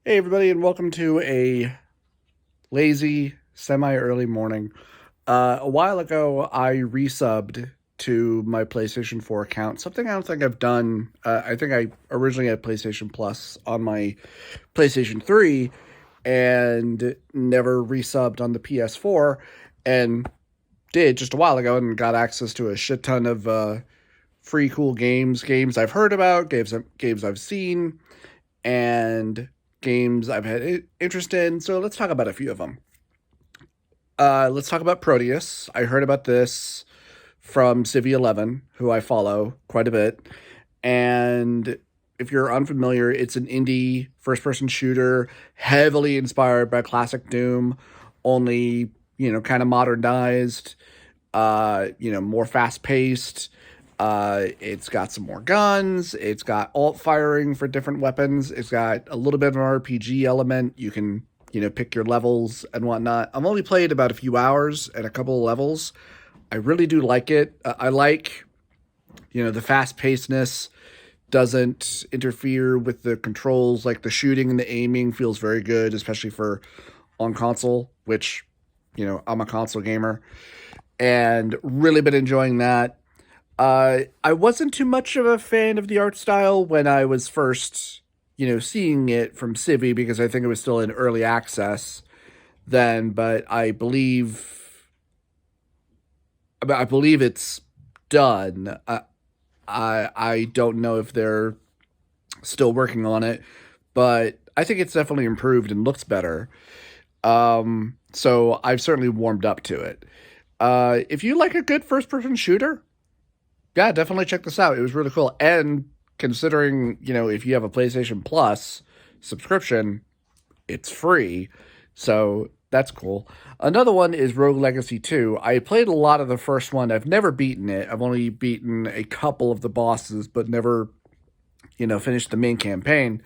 Hey, everybody, and welcome to a lazy, semi-early morning. A while ago, I resubbed to my PlayStation 4 account, something I don't think I've done. I think I originally had PlayStation Plus on my PlayStation 3 and never resubbed on the PS4, and did just a while ago and got access to a shit ton of free cool games I've heard about, games I've seen, and games I've had interest in. So let's talk about a few of them. Let's talk about Prodeus. I heard about this from Civi11, who I follow quite a bit. And if you're unfamiliar, it's an indie first person shooter, heavily inspired by classic Doom, only, kind of modernized, more fast paced. It's got some more guns. It's got alt firing for different weapons. It's got a little bit of an RPG element. You can, pick your levels and whatnot. I've only played about a few hours and a couple of levels. I really do like it. I like, the fast pacedness doesn't interfere with the controls. Like the shooting and the aiming feels very good, especially for on console, which, I'm a console gamer and really been enjoying that. I wasn't too much of a fan of the art style when I was first, seeing it from Civi because I think it was still in early access then, but I believe it's done. I don't know if they're still working on it, but I think it's definitely improved and looks better. So I've certainly warmed up to it. If you like a good first person shooter, yeah, definitely check this out. It was really cool. And considering, if you have a PlayStation Plus subscription, it's free. So that's cool. Another one is Rogue Legacy 2. I played a lot of the first one. I've never beaten it. I've only beaten a couple of the bosses, but never, finished the main campaign.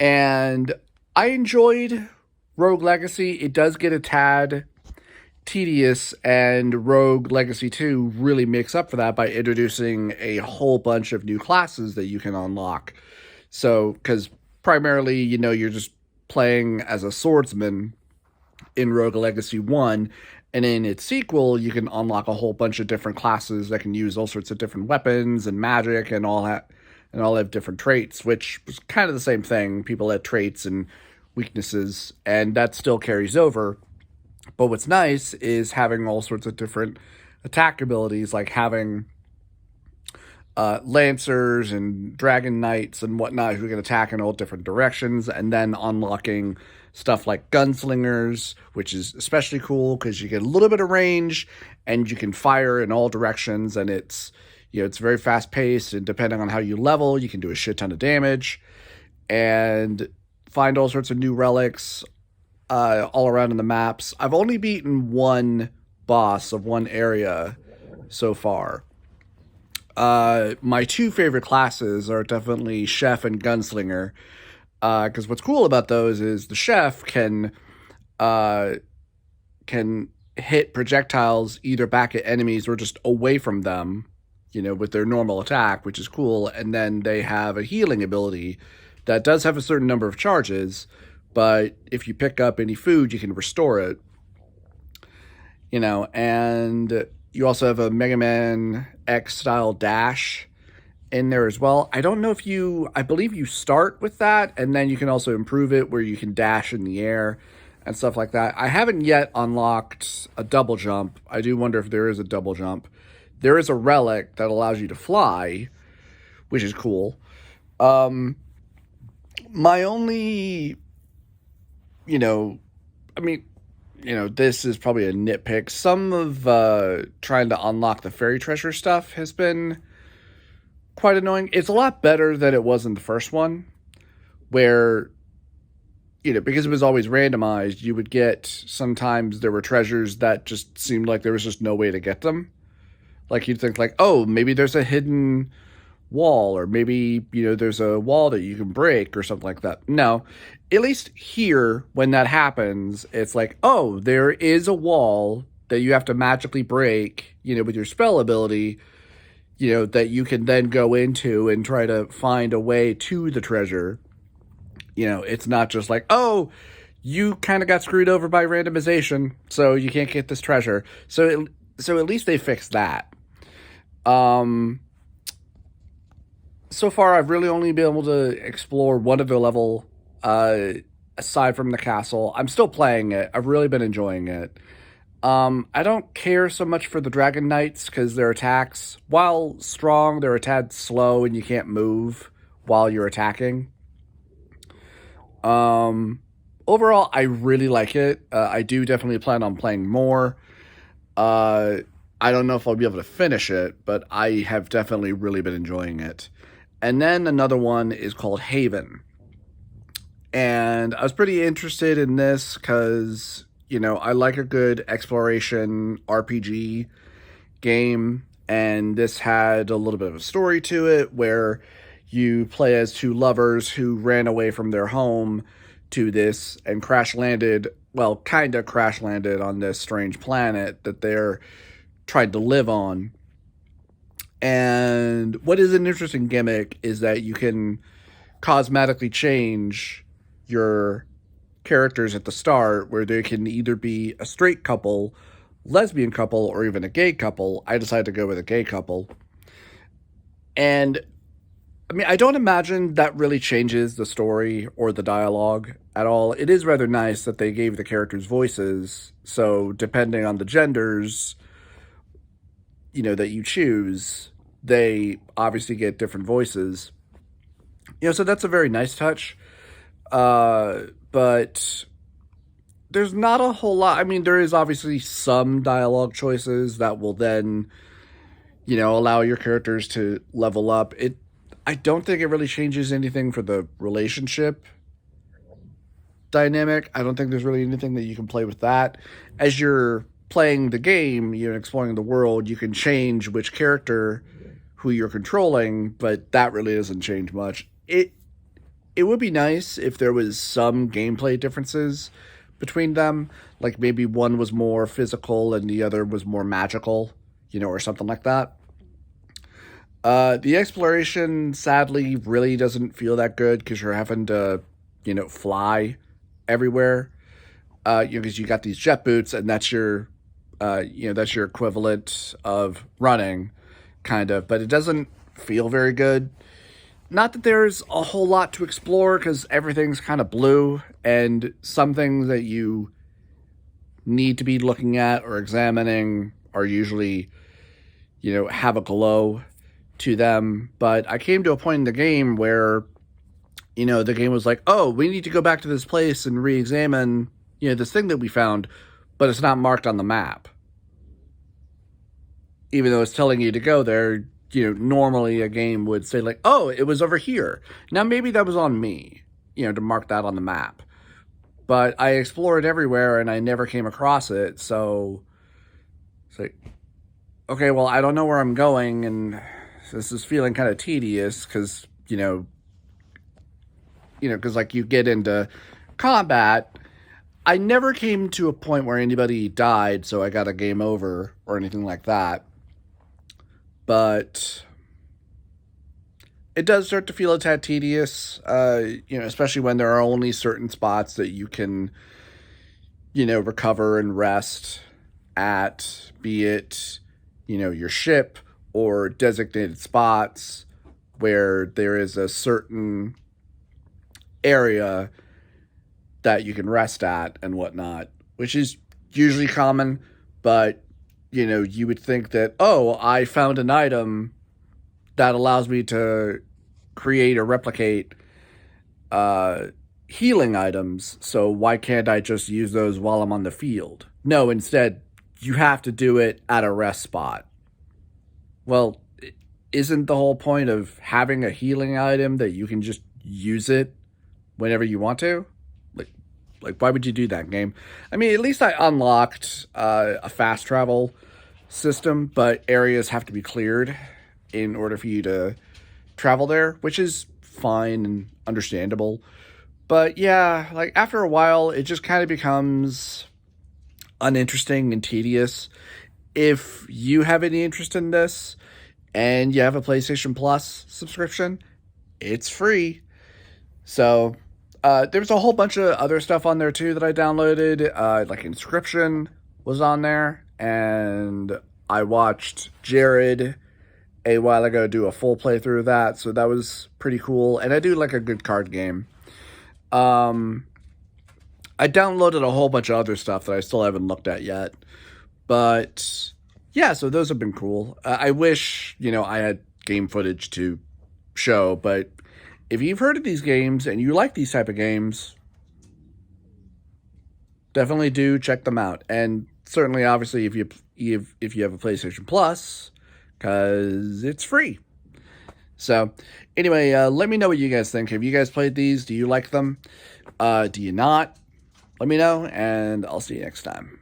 And I enjoyed Rogue Legacy. It does get a tad tedious, and Rogue Legacy 2 really makes up for that by introducing a whole bunch of new classes that you can unlock. So, because primarily, you're just playing as a swordsman in Rogue Legacy 1, and in its sequel, you can unlock a whole bunch of different classes that can use all sorts of different weapons and magic and all that, and all have different traits, which was kind of the same thing. People had traits and weaknesses, and that still carries over. But what's nice is having all sorts of different attack abilities, like having lancers and dragon knights and whatnot who can attack in all different directions, and then unlocking stuff like gunslingers, which is especially cool because you get a little bit of range and you can fire in all directions, and it's very fast paced, and depending on how you level, you can do a shit ton of damage and find all sorts of new relics all around in the maps. I've only beaten one boss of one area so far. My two favorite classes are definitely Chef and Gunslinger. Because what's cool about those is the Chef can hit projectiles either back at enemies or just away from them, with their normal attack, which is cool. And then they have a healing ability that does have a certain number of charges, but if you pick up any food, you can restore it. And you also have a Mega Man X style dash in there as well. I don't know if I believe you start with that, and then you can also improve it where you can dash in the air and stuff like that. I haven't yet unlocked a double jump. I do wonder if there is a double jump. There is a relic that allows you to fly, which is cool. My only, this is probably a nitpick. Some of trying to unlock the fairy treasure stuff has been quite annoying. It's a lot better than it was in the first one, where, because it was always randomized, you would get, sometimes there were treasures that just seemed like there was just no way to get them. Like you'd think like, oh, maybe there's a hidden wall, or maybe, there's a wall that you can break or something like that. No, at least here, when that happens, it's like, oh, there is a wall that you have to magically break, with your spell ability, that you can then go into and try to find a way to the treasure, It's not just like, oh, you kind of got screwed over by randomization, so you can't get this treasure. So at least they fixed that. Um, so far, I've really only been able to explore one other level, uh, aside from the castle. I'm still playing it. I've really been enjoying it. I don't care so much for the Dragon Knights because their attacks, while strong, they're a tad slow and you can't move while you're attacking. Um, Overall, I really like it. I do definitely plan on playing more. Uh, I don't know if I'll be able to finish it, but I have definitely really been enjoying it. And then another one is called Haven. And I was pretty interested in this because, I like a good exploration RPG game. And this had a little bit of a story to it where you play as two lovers who ran away from their home to this and crash landed, well, kind of crash landed on this strange planet that they're trying to live on. And what is an interesting gimmick is that you can cosmetically change your characters at the start, where they can either be a straight couple, lesbian couple, or even a gay couple. I decided to go with a gay couple. And I mean, I don't imagine that really changes the story or the dialogue at all. It is rather nice that they gave the characters voices, so depending on the genders, that you choose, they obviously get different voices. So that's a very nice touch. But there's not a whole lot. I mean, there is obviously some dialogue choices that will then, allow your characters to level up. I don't think it really changes anything for the relationship dynamic. I don't think there's really anything that you can play with that. As you're playing the game, exploring the world, you can change which character who you're controlling, but that really doesn't change much. It would be nice if there was some gameplay differences between them, like maybe one was more physical and the other was more magical, or something like that. The exploration, sadly, really doesn't feel that good because you're having to, fly everywhere. Because you got these jet boots, and that's that's your equivalent of running, kind of. But it doesn't feel very good. Not that there's a whole lot to explore because everything's kind of blue, and some things that you need to be looking at or examining are usually, have a glow to them. But I came to a point in the game where, the game was like, oh, we need to go back to this place and re-examine, this thing that we found, but it's not marked on the map. Even though it's telling you to go there, normally a game would say like, oh, it was over here. Now, maybe that was on me, to mark that on the map. But I explored everywhere and I never came across it. So it's like, okay, well, I don't know where I'm going. And this is feeling kind of tedious because, because like you get into combat. I never came to a point where anybody died, so I got a game over or anything like that. But it does start to feel a tad tedious, especially when there are only certain spots that you can, recover and rest at, be it, your ship or designated spots where there is a certain area that you can rest at and whatnot, which is usually common, but you would think that, oh, I found an item that allows me to create or replicate healing items, so why can't I just use those while I'm on the field? No, instead, you have to do it at a rest spot. Well, isn't the whole point of having a healing item that you can just use it whenever you want to? Like, why would you do that, game? I mean, at least I unlocked a fast travel system, but areas have to be cleared in order for you to travel there, which is fine and understandable. But yeah, like after a while, it just kind of becomes uninteresting and tedious. If you have any interest in this and you have a PlayStation Plus subscription, it's free. So There's a whole bunch of other stuff on there too that I downloaded. Like Inscription was on there, and I watched Jared a while ago do a full playthrough of that, so that was pretty cool. And I do like a good card game. Um, I downloaded a whole bunch of other stuff that I still haven't looked at yet, but yeah, so those have been cool. I wish, I had game footage to show, but if you've heard of these games and you like these type of games, definitely do check them out. And certainly, obviously, if you have a PlayStation Plus, because it's free. So anyway, let me know what you guys think. Have you guys played these? Do you like them? Do you not? Let me know, and I'll see you next time.